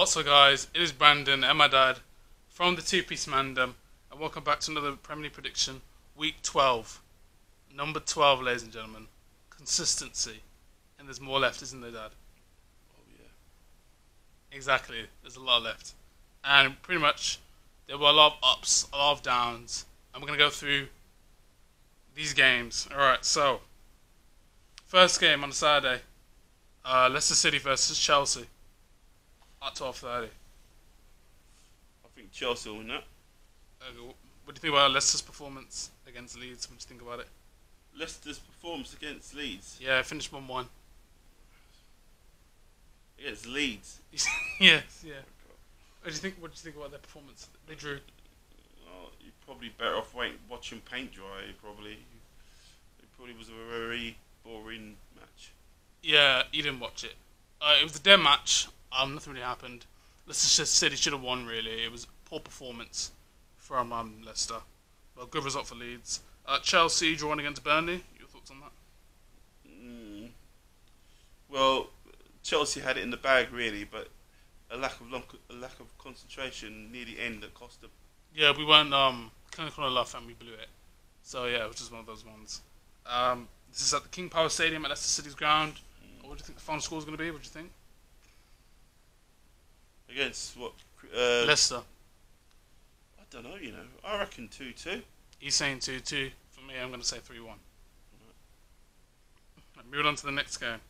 What's up, guys? It is Brandon and my dad from the Two Piece Mandem, and welcome back to another Premier League prediction, Week 12, number 12, ladies and gentlemen. Consistency, and there's more left, isn't there, Dad? Oh yeah. Exactly. There's a lot left, and pretty much there were a lot of ups, a lot of downs, and we're gonna go through these games. All right. So, first game on Saturday, Leicester City versus Chelsea. At 12:30. I think Chelsea will win that. What do you think about Leicester's performance against Leeds? What do you think about it? Leicester's performance against Leeds. Yeah, finished 1-1. Against Leeds. Yes, yeah. What do you think? What do you think about their performance? They drew. Well, you're probably better off watching paint dry. It probably was a very boring match. Yeah, you didn't watch it. It was a dead match. Nothing really happened. Leicester City should have won, really. It was a poor performance from Leicester. But good result for Leeds. Chelsea drawing against Burnley. Your thoughts on that? Well, Chelsea had it in the bag, really, but a lack of concentration near the end that cost them. Yeah, we weren't clinical enough and we blew it. So yeah, it was just one of those ones. This is at the King Power Stadium at Leicester City's ground. What do you think the final score is going to be? What do you think? Against what? Leicester. I don't know, I reckon 2-2. He's saying 2-2. For me, I'm going to say 3-1. Right, moving on to the next game.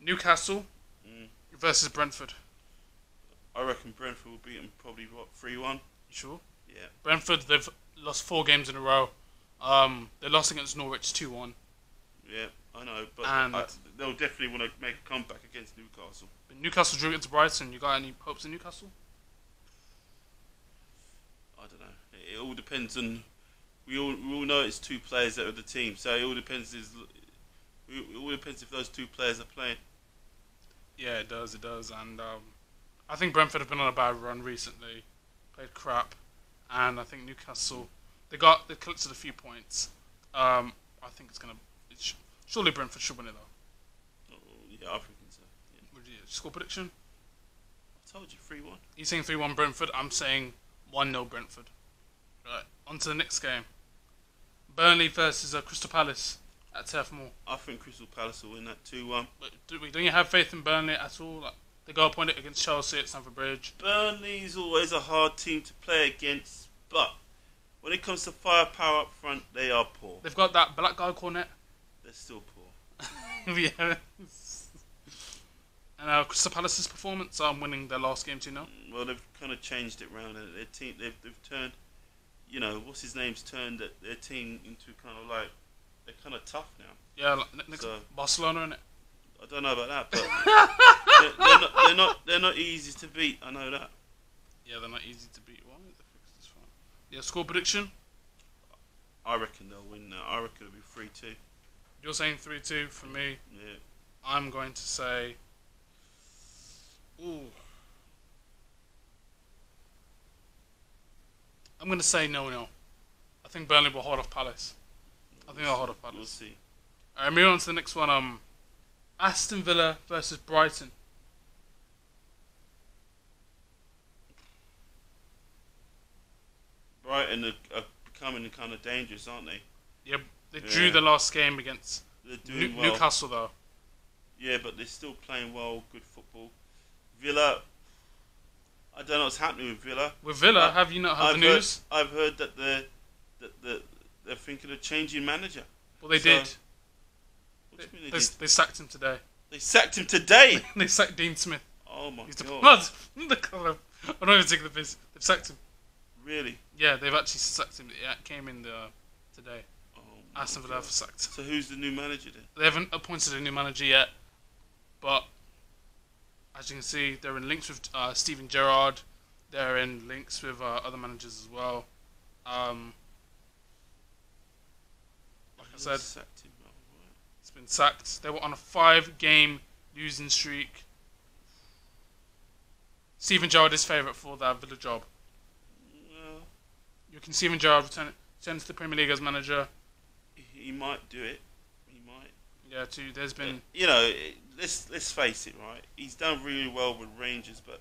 Newcastle versus Brentford. I reckon Brentford will beat them probably, 3-1? You sure? Yeah. Brentford, they've lost 4 games in a row. They lost against Norwich 2-1. Yeah, I know, but they'll definitely want to make a comeback against Newcastle. Newcastle drew against Brighton. You got any hopes in Newcastle? I don't know. It all depends on. We all know it's 2 players that are the team, so it all depends. It all depends if those 2 players are playing. Yeah, it does. It does, and I think Brentford have been on a bad run recently. Played crap, and I think Newcastle they collected a few points. I think it's gonna. Surely Brentford should win it though. Oh, yeah, I think so. Yeah. Would you score prediction? I told you 3-1. He's saying 3-1 Brentford. I'm saying 1-0 Brentford. Right, on to the next game. Burnley versus Crystal Palace at Turf Moor. I think Crystal Palace will win that 2-1. But don't you have faith in Burnley at all? Like, they got appointed against Chelsea at Stamford Bridge. Burnley's always a hard team to play against, but when it comes to firepower up front, they are poor. They've got that black guy cornet. They're still poor. Yeah. And Crystal Palace's performance, winning their last game 2-0. Well, they've kind of changed it round, and their team they've turned, what's his name's turned their team into kind of like they're kind of tough now. Yeah, like next to Barcelona, innit? I don't know about that, but they're not easy to beat. I know that. Yeah, they're not easy to beat. Why is the fixtures fine? Yeah, score prediction. I reckon they'll win that. I reckon it'll be 3-2. You're saying 3-2 for me. Yeah. I'm going to say. Ooh. I'm going to say 0-0. I think Burnley will hold off Palace. I think they'll hold off Palace. We'll see. Alright, moving on to the next one. Aston Villa versus Brighton. Brighton are becoming kind of dangerous, aren't they? Yeah, they drew the last game against Newcastle, though. Yeah, but they're still playing well, good football. Villa, I don't know what's happening with Villa. With Villa, have you not heard the news? I've heard that they're thinking of changing manager. Well, they did. What do you mean they did? They sacked him today. They sacked him today? They sacked Dean Smith. Oh my god. I'm not even taking the piss. They've sacked him. Really? Yeah, they've actually sacked him. It came in today. Oh Aston Villa have sacked. So who's the new manager then? They haven't appointed a new manager yet, but as you can see, they're in links with Steven Gerrard. They're in links with other managers as well. Like I said, sacked him. Oh, right. He's been sacked. They were on a 5-game losing streak. Steven Gerrard is favourite for that Villa job. Well, You can Steven Gerrard return to the Premier League as manager. he might do it. He might. Yeah, too. There's been let's face it, right? He's done really well with Rangers, but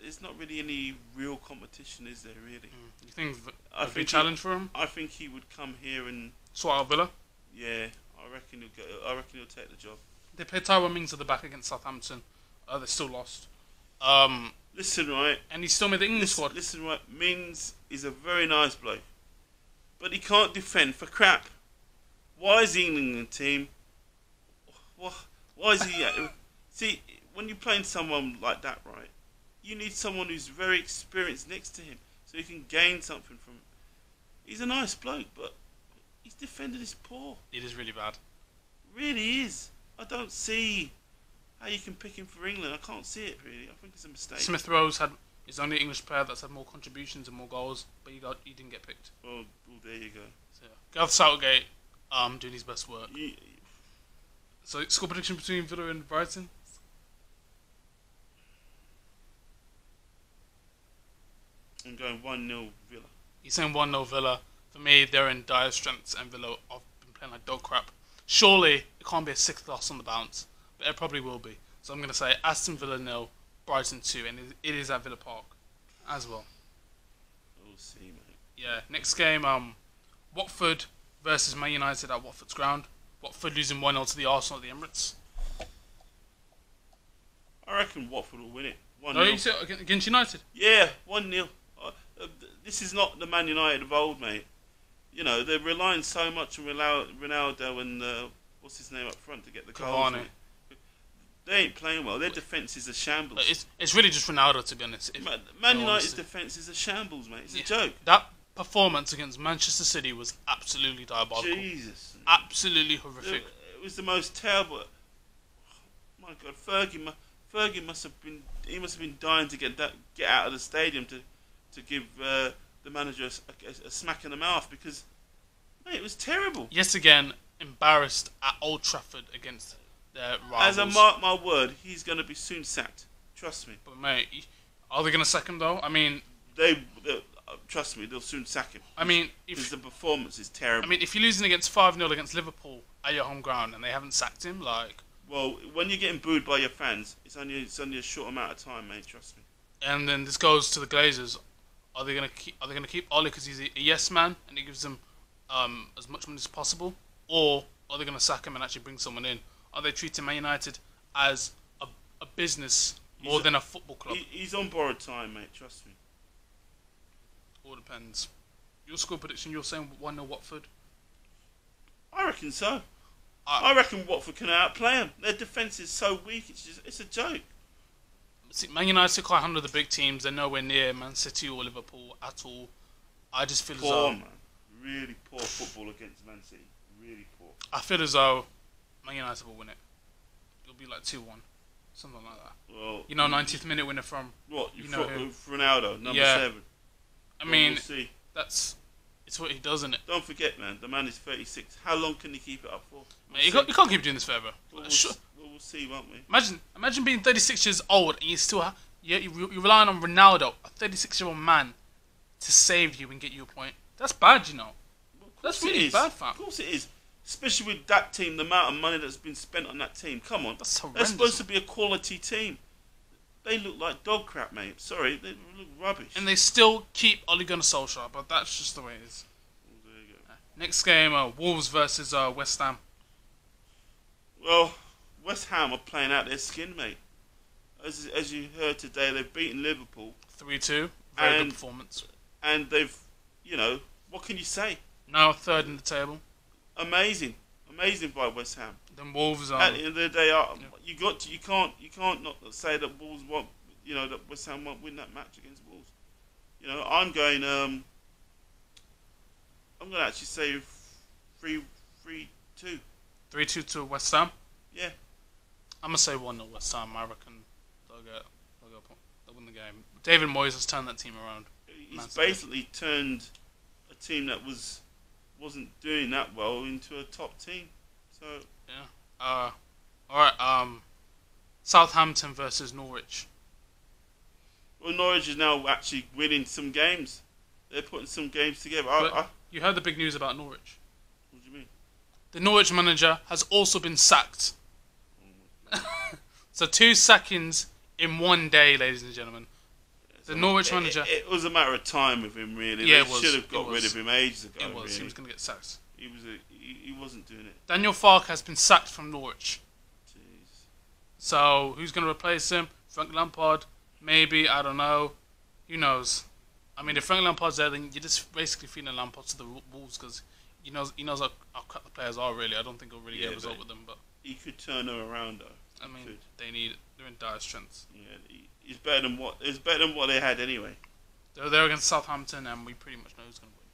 there's not really any real competition, is there? Really? You think a big challenge for him? I think he would come here and sort out Villa. Yeah, I reckon he'll take the job. They played Tyrone Mings at the back against Southampton. They still lost. Listen, right, and he still made the England squad. Listen, right, Mings is a very nice bloke, but he can't defend for crap. Why is he in the England team? Why is he? See, when you're playing someone like that, right, you need someone who's very experienced next to him, so you can gain something from him. He's a nice bloke, but his defending is poor. It is really bad. Really is. I don't see how you can pick him for England. I can't see it, really. I think it's a mistake. Smith Rowe is the only English player that's had more contributions and more goals, but he didn't get picked. Well, there you go. So, Gareth Southgate doing his best work. Yeah. So, score prediction between Villa and Brighton? I'm going 1-0 Villa. He's saying 1-0 Villa. For me, they're in dire straits and Villa have been playing like dog crap. Surely, it can't be a sixth loss on the bounce, but it probably will be. So I'm going to say Aston Villa 0, Brighton 2, and it is at Villa Park as well. We'll see, mate. Yeah, next game, Watford versus Man United at Watford's ground. Watford losing 1-0 to the Arsenal at the Emirates. I reckon Watford will win it. 1-0. No, you said against United? Yeah, 1-0. This is not the Man United of old, mate. You know, they're relying so much on Ronaldo and what's his name up front to get the goals. They ain't playing well. Their defence is a shambles. It's really just Ronaldo, to be honest. Man United's defence is a shambles, mate. It's a joke. That performance against Manchester City was absolutely diabolical. Jesus. Absolutely horrific. It was the most terrible. Oh, my God, Fergie must have been. He must have been dying to get out of the stadium to give the manager a smack in the mouth, because, mate, it was terrible. Yet again, embarrassed at Old Trafford against their rivals. As I mark my word, he's going to be soon sacked. Trust me. But mate, are they going to sack him though? I mean, they trust me, they'll soon sack him. I mean, because the performance is terrible. I mean, if you're losing against 5-0 against Liverpool at your home ground and they haven't sacked him, like. Well, when you're getting booed by your fans, it's only a short amount of time, mate. Trust me. And then this goes to the Glazers. Are they gonna keep Ole because he's a yes man and he gives them as much money as possible, or are they gonna sack him and actually bring someone in? Are they treating Man United as a business more than a football club? He's on borrowed time, mate. Trust me. All depends. Your score prediction? You're saying 1-0 Watford? I reckon so. I reckon Watford can outplay them. Their defence is so weak. It's a joke. See, Man United can't handle the big teams. They're nowhere near Man City or Liverpool at all. I just feel as though... man. Really poor football against Man City. Really poor. I feel as though Man United will win it. It'll be like 2-1. Something like that. Well, 90th minute winner from... What? You know who? Ronaldo, number 7. I mean, we'll see. It's what he does, isn't it? Don't forget, man, the man is 36. How long can he keep it up for? Mate, you can't keep doing this forever. We'll see, won't we? Imagine being 36 years old and you still you're relying on Ronaldo, a 36-year-old man, to save you and get you a point. That's bad, you know. Well, that's really bad, fam. Of course it is. Especially with that team, the amount of money that's been spent on that team. Come on. That's horrendous. They're supposed to be a quality team. They look like dog crap, mate. Sorry, they look rubbish. And they still keep Ole Gunnar Solskjaer, but that's just the way it is. Well, there you go. Next game, Wolves versus West Ham. Well, West Ham are playing out their skin, mate. As you heard today, they've beaten Liverpool 3-2. Very good performance. And they've, what can you say? Now third in the table. Amazing by West Ham. Then Wolves are. At the end of the day, you can't not say that Wolves won't, that West Ham won't win that match against Wolves. I'm going to actually say 3-2. 3-2 to West Ham. Yeah. I'm gonna say 1-0 West Ham. I reckon they'll win the game. David Moyes has turned that team around. He's basically turned a team that wasn't doing that well into a top team. So yeah. All right. Southampton versus Norwich. Well, Norwich is now actually winning some games. They're putting some games together. You heard the big news about Norwich. What do you mean? The Norwich manager has also been sacked So 2 sackings in one day, ladies and gentlemen. The Norwich manager. It was a matter of time with him, really. Yeah, they should have got rid of him ages ago. It was. Really. He was going to get sacked. He wasn't doing it. Daniel Farke has been sacked from Norwich. Jeez. So who's going to replace him? Frank Lampard? Maybe. I don't know. Who knows? I mean, if Frank Lampard's there, then you're just basically feeding Lampard to the Wolves because he knows how crap the players are. Really, I don't think he'll really get a result with them. But he could turn them around, though. I mean, they're in dire strength. Yeah, he's better than what they had anyway. They're against Southampton, and we pretty much know who's going to win.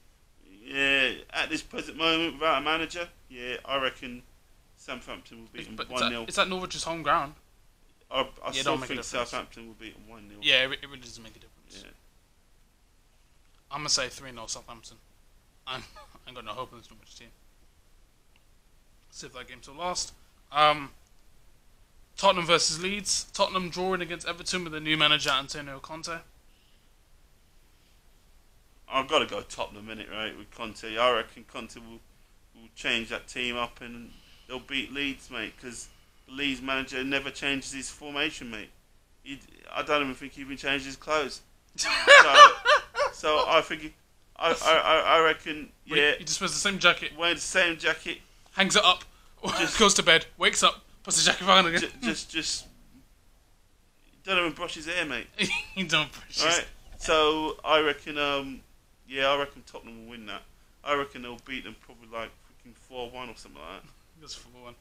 Yeah, at this present moment, without a manager, yeah, I reckon Southampton will beat them 1-0. It's at Norwich's home ground. I still think Southampton will beat them 1-0. Yeah, it really doesn't make a difference. Yeah. I'm going to say 3-0 Southampton. I ain't got no hope in this Norwich team. See if that game's will last. Tottenham versus Leeds. Tottenham drawing against Everton with the new manager Antonio Conte. I've got to go Tottenham in it, right, with Conte. I reckon Conte will change that team up and they'll beat Leeds, mate, because the Leeds manager never changes his formation, mate. I don't even think he even changed his clothes. So I think I reckon, yeah. He just wears the same jacket. Wearing the same jacket. Hangs it up. Goes to bed. Wakes up. Puts the jacket back on again. Just don't even brush his hair, mate. He don't brush his hair. So I reckon, I reckon Tottenham will win that. I reckon they'll beat them probably like freaking 4-1 or something like that. Just 4-1.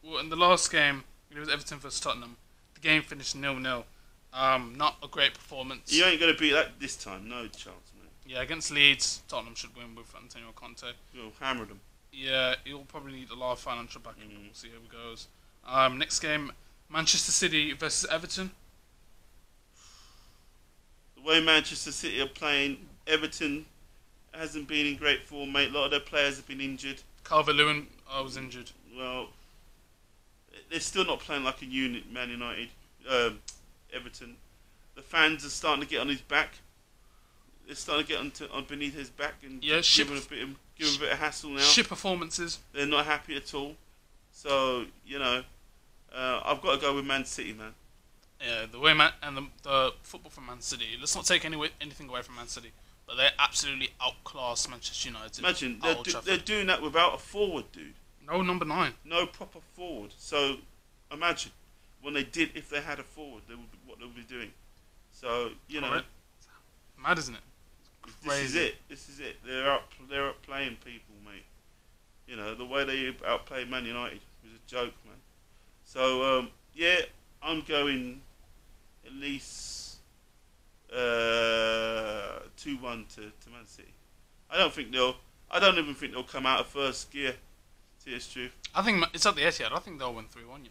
Well, in the last game, it was Everton versus Tottenham. The game finished 0-0. Not a great performance. You ain't going to beat that this time, no chance, mate. Yeah, against Leeds, Tottenham should win with Antonio Conte. You'll hammer them. Yeah, he'll probably need a lot of financial backing. We'll see how it goes. Next game, Manchester City versus Everton. The way Manchester City are playing, Everton hasn't been in great form, mate. A lot of their players have been injured. Calvert-Lewin was injured. Well, they're still not playing like a unit, Man United. Everton. The fans are starting to get on his back. They're starting to get on beneath his back and give him a bit of hassle now. Shit performances. They're not happy at all. So, I've got to go with Man City, man. Yeah, the way the football from Man City. Let's not take anything away from Man City, but they absolutely outclass Manchester United. Imagine they're doing that without a forward, dude. No number 9. No proper forward. So imagine if they had a forward, what they would be doing. So mad, isn't it? Crazy. This is it. They're up playing people, mate. The way they outplayed Man United was a joke, man. So I'm going at least 2-1 to Man City. I don't even think they'll come out of first gear. It's true. I think it's at the Etihad. I think they'll win 3-1.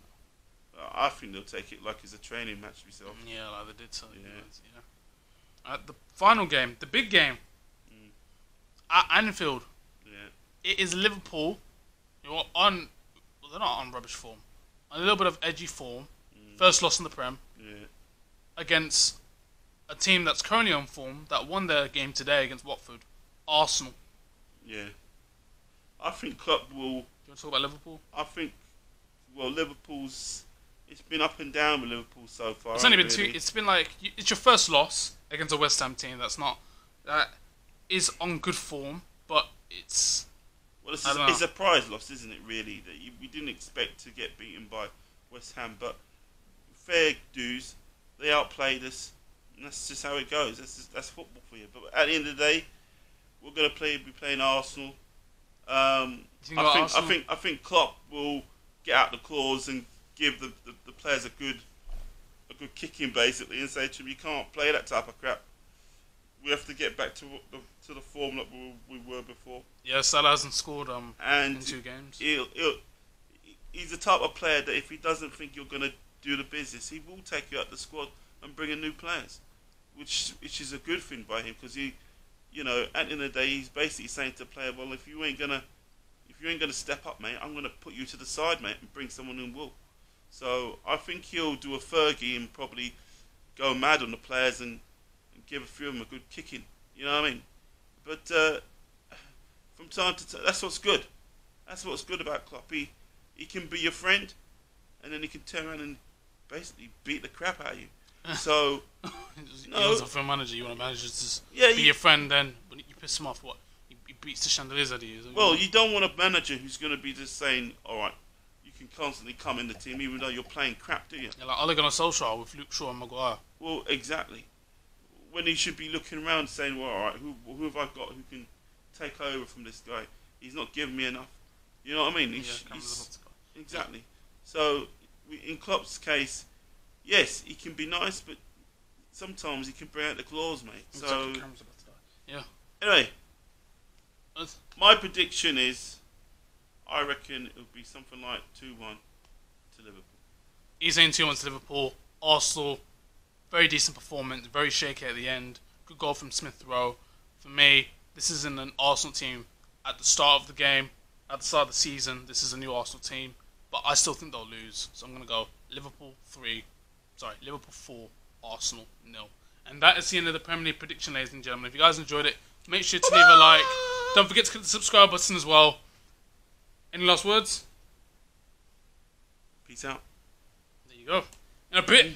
I think they'll take it like it's a training match myself. Yeah, like they did. So the final game, the big game, at Anfield. Yeah. It is Liverpool. They're not on rubbish form. A little bit of edgy form. First loss in the Prem. Yeah. Against a team that's currently on form that won their game today against Watford, Arsenal. Yeah. I think Klopp will. Do you want to talk about Liverpool? I think, Liverpool's. It's been up and down with Liverpool so far. It's only been two. It's been like it's your first loss against a West Ham team that is on good form, but it's. Well, it's a prize loss, isn't it? Really, that we didn't expect to get beaten by West Ham, but fair dues, they outplayed us, and that's just how it goes. That's football for you. But at the end of the day, we're gonna be playing Arsenal. I think Klopp will get out the claws and give the players a good kicking basically, and say to them, you can't play that type of crap. We have to get back to the form that we were before. Yeah, Salah hasn't scored in 2 games. He's the type of player that if he doesn't think you're going to do the business, he will take you out the squad and bring in new players, which is a good thing by him, because at the end of the day, he's basically saying to the player, well, if you ain't gonna step up, mate, I'm gonna put you to the side, mate, and bring someone who will. So I think he'll do a Fergie and probably go mad on the players and give a few of them a good kicking. You know what I mean? But from time to time, that's what's good. That's what's good about Klopp. He can be your friend, and then he can turn around and basically beat the crap out of you. So, you want a manager, you want a manager to be your friend, then when you piss him off, what? He beats the chandeliers out of you. Well, you don't want a manager who's going to be just saying, alright, you can constantly come in the team even though you're playing crap, do you? Yeah, like Ole Gunnar Solskjaer with Luke Shaw and Maguire. Well, exactly. When he should be looking around saying, well, alright, who have I got who can take over from this guy? He's not giving me enough. You know what I mean? Exactly. So, in Klopp's case, yes, he can be nice, but sometimes he can bring out the claws, mate. So, yeah. Anyway, my prediction is, I reckon it'll be something like 2-1 to Liverpool. He's saying 2-1 to Liverpool. Arsenal, very decent performance, very shaky at the end. Good goal from Smith Rowe. For me, this isn't an Arsenal team at the start of the game, at the start of the season. This is a new Arsenal team, but I still think they'll lose. So I'm going to go Liverpool 4, Arsenal 0. And that is the end of the Premier League prediction, ladies and gentlemen. If you guys enjoyed it, make sure to leave a like. Don't forget to click the subscribe button as well. Any last words? Peace out. There you go. In a bit.